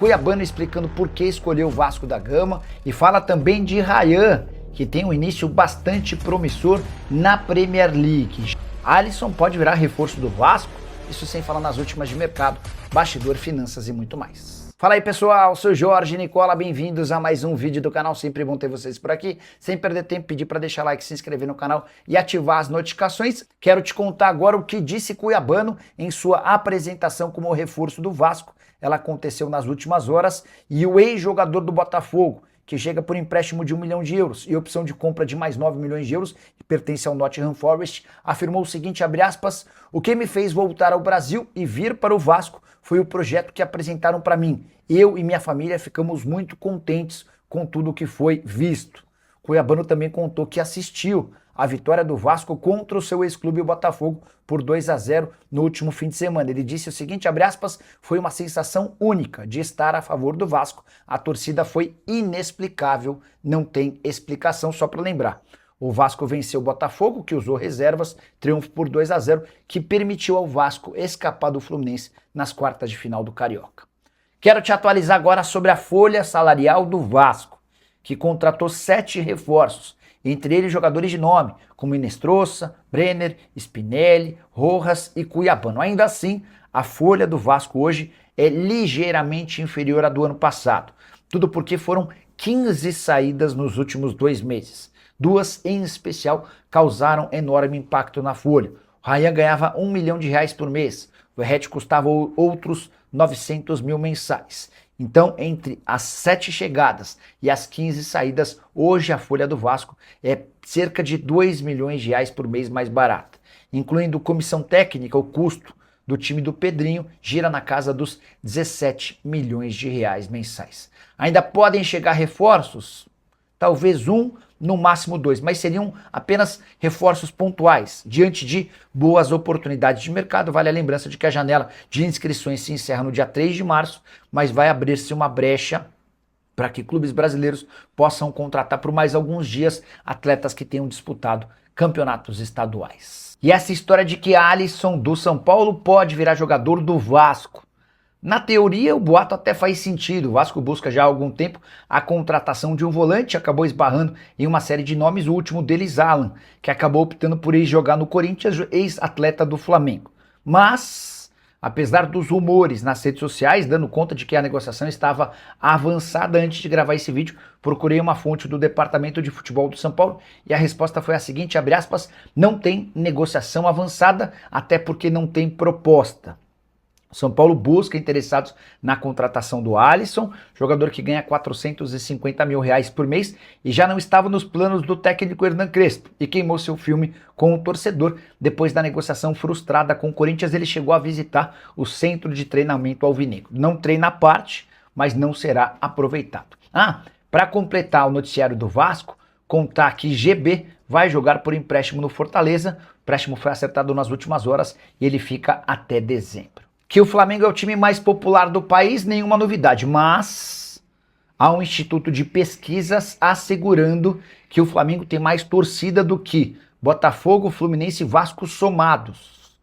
Cuiabano explicando por que escolheu o Vasco da Gama e fala também de Ryan, que tem um início bastante promissor na Premier League. Alisson pode virar reforço do Vasco, isso sem falar nas últimas de mercado, bastidor, finanças e muito mais. Fala aí pessoal, sou Jorge Nicola, bem-vindos a mais um vídeo do canal, sempre bom ter vocês por aqui. Sem perder tempo, pedir para deixar like, se inscrever no canal e ativar as notificações. Quero te contar agora o que disse Cuiabano em sua apresentação como reforço do Vasco. Ela aconteceu nas últimas horas e o ex-jogador do Botafogo, que chega por empréstimo de 1 milhão de euros e opção de compra de mais 9 milhões de euros, que pertence ao Nottingham Forest, afirmou o seguinte, abre aspas, o que me fez voltar ao Brasil e vir para o Vasco foi o projeto que apresentaram para mim. Eu e minha família ficamos muito contentes com tudo que foi visto. Cuiabano também contou que assistiu a vitória do Vasco contra o seu ex-clube, o Botafogo, por 2-0 no último fim de semana. Ele disse o seguinte, abre aspas, foi uma sensação única de estar a favor do Vasco. A torcida foi inexplicável, não tem explicação, só para lembrar. O Vasco venceu o Botafogo, que usou reservas, triunfo por 2-0, que permitiu ao Vasco escapar do Fluminense nas quartas de final do Carioca. Quero te atualizar agora sobre a folha salarial do Vasco, que contratou 7 reforços, entre eles jogadores de nome, como Inestrosa, Brenner, Spinelli, Rojas e Cuiabano. Ainda assim, a folha do Vasco hoje é ligeiramente inferior à do ano passado. Tudo porque foram 15 saídas nos últimos 2 meses. 2 em especial causaram enorme impacto na folha. O Ryan ganhava R$1 milhão por mês. O Verratti custava outros 900 mil mensais. Então, entre as 7 chegadas e as 15 saídas, hoje a folha do Vasco é cerca de R$2 milhões por mês mais barata. Incluindo comissão técnica, o custo do time do Pedrinho gira na casa dos R$17 milhões mensais. Ainda podem chegar reforços? Talvez 1, no máximo 2, mas seriam apenas reforços pontuais. Diante de boas oportunidades de mercado, vale a lembrança de que a janela de inscrições se encerra no dia 3 de março, mas vai abrir-se uma brecha para que clubes brasileiros possam contratar por mais alguns dias atletas que tenham disputado campeonatos estaduais. E essa história de que Alisson do São Paulo pode virar jogador do Vasco. Na teoria, o boato até faz sentido. O Vasco busca já há algum tempo a contratação de um volante, acabou esbarrando em uma série de nomes, o último deles, Alan, que acabou optando por ir jogar no Corinthians, ex-atleta do Flamengo. Mas, apesar dos rumores nas redes sociais, dando conta de que a negociação estava avançada antes de gravar esse vídeo, procurei uma fonte do Departamento de Futebol do São Paulo e a resposta foi a seguinte, abre aspas, não tem negociação avançada, até porque não tem proposta. São Paulo busca interessados na contratação do Alisson, jogador que ganha R$450 mil por mês e já não estava nos planos do técnico Hernan Crespo e queimou seu filme com o torcedor. Depois da negociação frustrada com o Corinthians, ele chegou a visitar o centro de treinamento alvinegro. Não treina à parte, mas não será aproveitado. Para completar o noticiário do Vasco, contar que GB vai jogar por empréstimo no Fortaleza. O empréstimo foi acertado nas últimas horas e ele fica até dezembro. Que o Flamengo é o time mais popular do país, nenhuma novidade, mas há um instituto de pesquisas assegurando que o Flamengo tem mais torcida do que Botafogo, Fluminense e Vasco somados.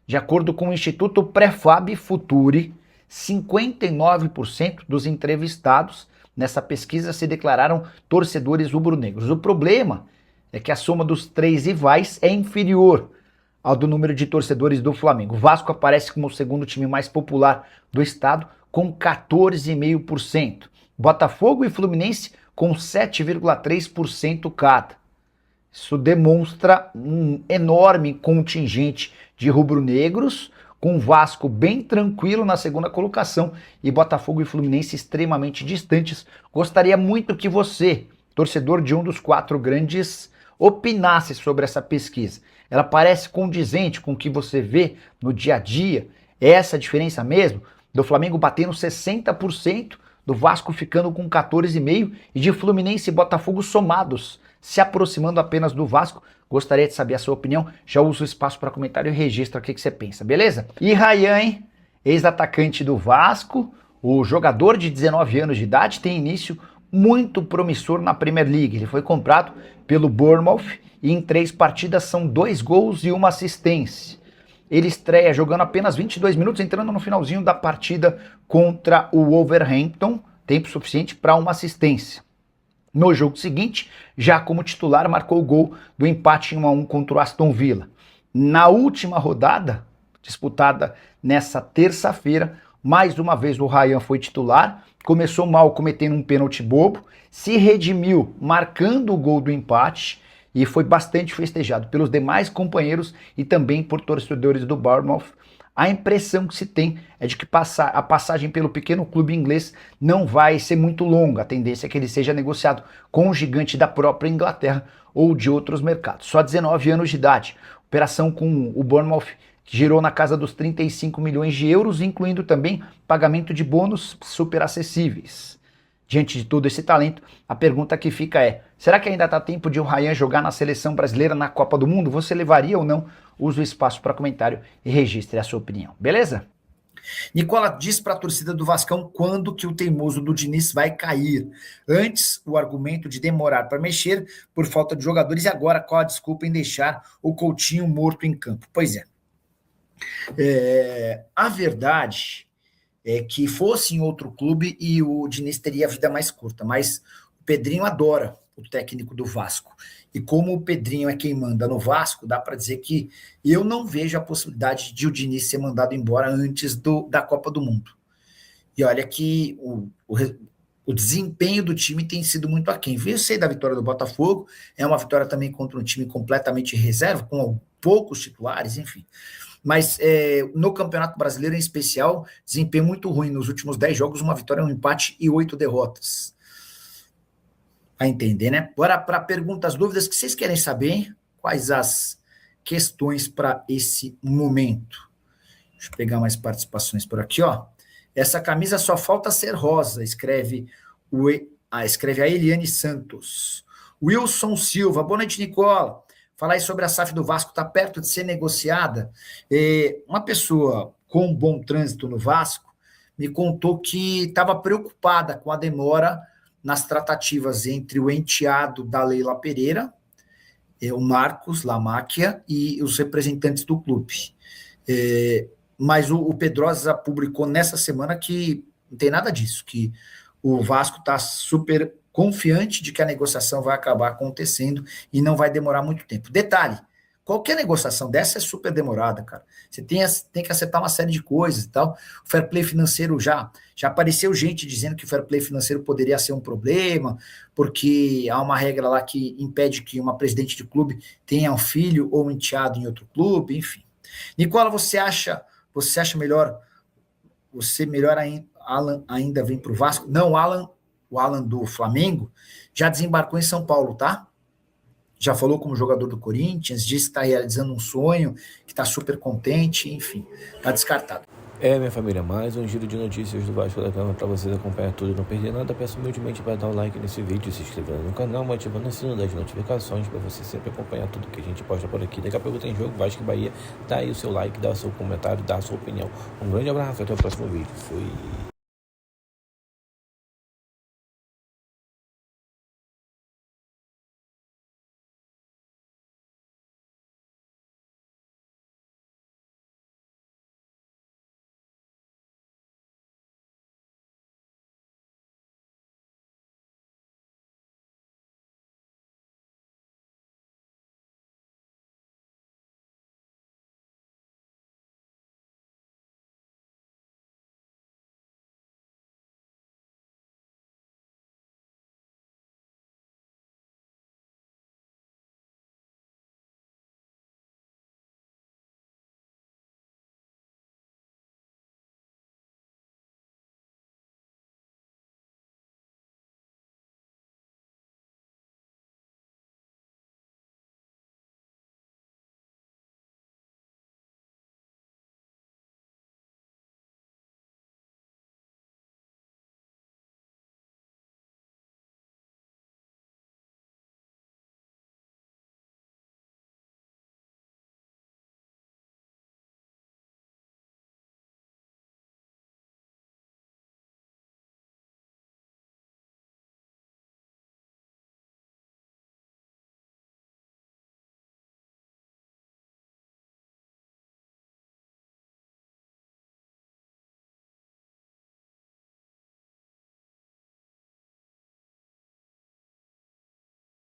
De acordo com o Instituto Prefab Futuri, 59% dos entrevistados nessa pesquisa se declararam torcedores rubro-negros. O problema é que a soma dos 3 rivais é inferior ao do número de torcedores do Flamengo. O Vasco aparece como o segundo time mais popular do estado, com 14,5%. Botafogo e Fluminense com 7,3% cada. Isso demonstra um enorme contingente de rubro-negros, com o Vasco bem tranquilo na segunda colocação e Botafogo e Fluminense extremamente distantes. Gostaria muito que você, torcedor de um dos 4 grandes, opinasse sobre essa pesquisa. Ela parece condizente com o que você vê no dia a dia? É essa a diferença mesmo? Do Flamengo batendo 60%, do Vasco ficando com 14,5% e de Fluminense e Botafogo somados, se aproximando apenas do Vasco. Gostaria de saber a sua opinião. Já uso o espaço para comentário e registra o que você pensa, beleza? E Ryan, hein? Ex-atacante do Vasco, o jogador de 19 anos de idade, tem início muito promissor na Premier League. Ele foi comprado pelo Bournemouth e em 3 partidas são 2 gols e 1 assistência. ele estreia jogando apenas 22 minutos, entrando no finalzinho da partida contra o Wolverhampton, tempo suficiente para uma assistência. No jogo seguinte, já como titular, marcou o gol do empate em 1-1 contra o Aston Villa. Na última rodada, disputada nessa terça-feira, mais uma vez o Ryan foi titular, começou mal cometendo um pênalti bobo, se redimiu marcando o gol do empate e foi bastante festejado pelos demais companheiros e também por torcedores do Bournemouth. A impressão que se tem é de que a passagem pelo pequeno clube inglês não vai ser muito longa. A tendência é que ele seja negociado com o gigante da própria Inglaterra ou de outros mercados. Só 19 anos de idade. Operação com o Bournemouth que girou na casa dos 35 milhões de euros, incluindo também pagamento de bônus super acessíveis. Diante de todo esse talento, a pergunta que fica é: será que ainda está tempo de o Ryan jogar na seleção brasileira na Copa do Mundo? Você levaria ou não? Use o espaço para comentário e registre a sua opinião, beleza? Nicola, diz para a torcida do Vascão quando que o teimoso do Diniz vai cair. Antes, o argumento de demorar para mexer por falta de jogadores, e agora qual a desculpa em deixar o Coutinho morto em campo? Pois é. A verdade é que fosse em outro clube e o Diniz teria a vida mais curta, mas o Pedrinho adora o técnico do Vasco. E como o Pedrinho é quem manda no Vasco, dá para dizer que eu não vejo a possibilidade de o Diniz ser mandado embora antes da Copa do Mundo. E olha que o desempenho do time tem sido muito aquém. Eu sei da vitória do Botafogo, é uma vitória também contra um time completamente reserva, com poucos titulares, enfim. Mas no Campeonato Brasileiro, em especial, desempenho muito ruim. Nos últimos 10 jogos, uma vitória, um empate e 8 derrotas. A entender, né? Agora, para perguntas, dúvidas que vocês querem saber, hein? Quais as questões para esse momento? Deixa eu pegar mais participações por aqui, ó. Essa camisa só falta ser rosa, escreve a Eliane Santos. Wilson Silva, boa noite, Nicola. Falar aí sobre a SAF do Vasco, está perto de ser negociada. Uma pessoa com bom trânsito no Vasco me contou que estava preocupada com a demora nas tratativas entre o enteado da Leila Pereira, o Marcos Lamáquia, e os representantes do clube. Mas o Pedrosa publicou nessa semana que não tem nada disso, que o Vasco está super confiante de que a negociação vai acabar acontecendo e não vai demorar muito tempo. Detalhe, qualquer negociação dessa é super demorada, cara. Você tem que acertar uma série de coisas e tal. O fair play financeiro já apareceu gente dizendo que o fair play financeiro poderia ser um problema, porque há uma regra lá que impede que uma presidente de clube tenha um filho ou um enteado em outro clube, enfim. Nicola, você acha melhor, Alan ainda vem para o Vasco? Não, o Alan do Flamengo já desembarcou em São Paulo, tá? Já falou como jogador do Corinthians, disse que está realizando um sonho, que está super contente, enfim, está descartado. Minha família, mais um giro de notícias do Vasco da Gama para vocês acompanhar tudo e não perder nada. Peço humildemente para dar um like nesse vídeo, se inscrever no canal, ativando o sino das notificações para você sempre acompanhar tudo que a gente posta por aqui. Daqui a pouco tem jogo Vasco e Bahia. Dá aí o seu like, dá o seu comentário, dá a sua opinião. Um grande abraço, até o próximo vídeo. Fui.